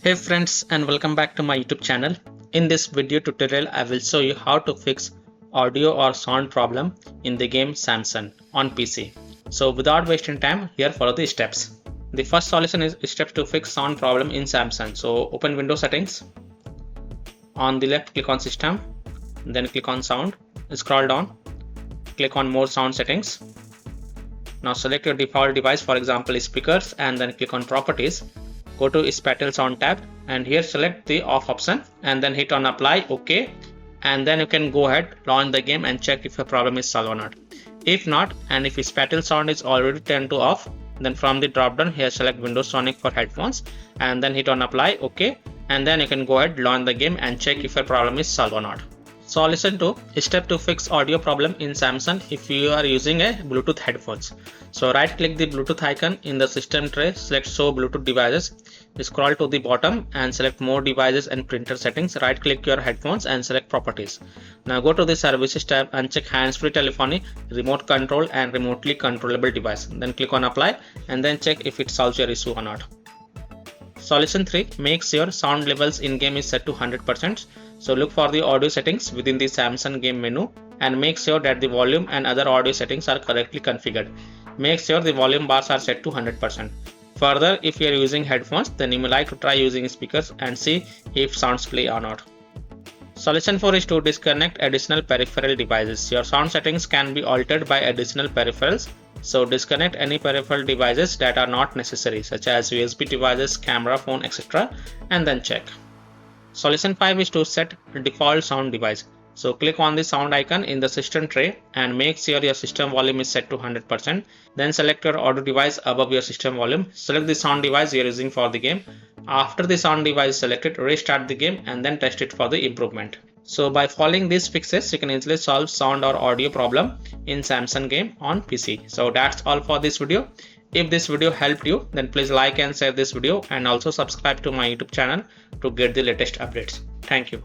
Hey friends, and welcome back to my YouTube channel. In this video tutorial I will show you how to fix audio or sound problem in the game Samson on PC. So without wasting time, here follow the steps. The first solution is steps to fix sound problem in Samson. So open Windows settings. On the left click on system, then click on sound, scroll down, click on more sound settings. Now select your default device, for example speakers, and then click on properties. Go to spatial sound tab and here select the off option and then hit on apply, OK, and then you can go ahead, launch the game and check if your problem is solved or not. If not, and if spatial sound is already turned to off, then from the drop down here select Windows Sonic for headphones and then hit on apply, OK, and then you can go ahead, launch the game and check if your problem is solved or not. Solution 2. Step to fix audio problem in Samson if you are using a Bluetooth headphones. So right click the Bluetooth icon in the system tray, select show Bluetooth devices, scroll to the bottom and select more devices and printer settings, right click your headphones and select properties. Now go to the services tab and check hands-free telephony, remote control and remotely controllable device. Then click on apply and then check if it solves your issue or not. Solution 3. Make sure sound levels in game is set to 100%. So look for the audio settings within the Samson game menu and make sure that the volume and other audio settings are correctly configured. Make sure the volume bars are set to 100%. Further, if you are using headphones, then you may like to try using speakers and see if sounds play or not. Solution 4 is to disconnect additional peripheral devices. Your sound settings can be altered by additional peripherals. So disconnect any peripheral devices that are not necessary, such as USB devices, camera, phone, etc. and then check. Solution 5 is to set default sound device. So click on the sound icon in the system tray and make sure your system volume is set to 100%. Then select your audio device above your system volume. Select the sound device you are using for the game. After the sound device is selected, restart the game and then test it for the improvement. So by following these fixes, you can easily solve sound or audio problem in Samson game on PC. So that's all for this video. If this video helped you, then please like and share this video and also subscribe to my YouTube channel to get the latest updates. Thank you.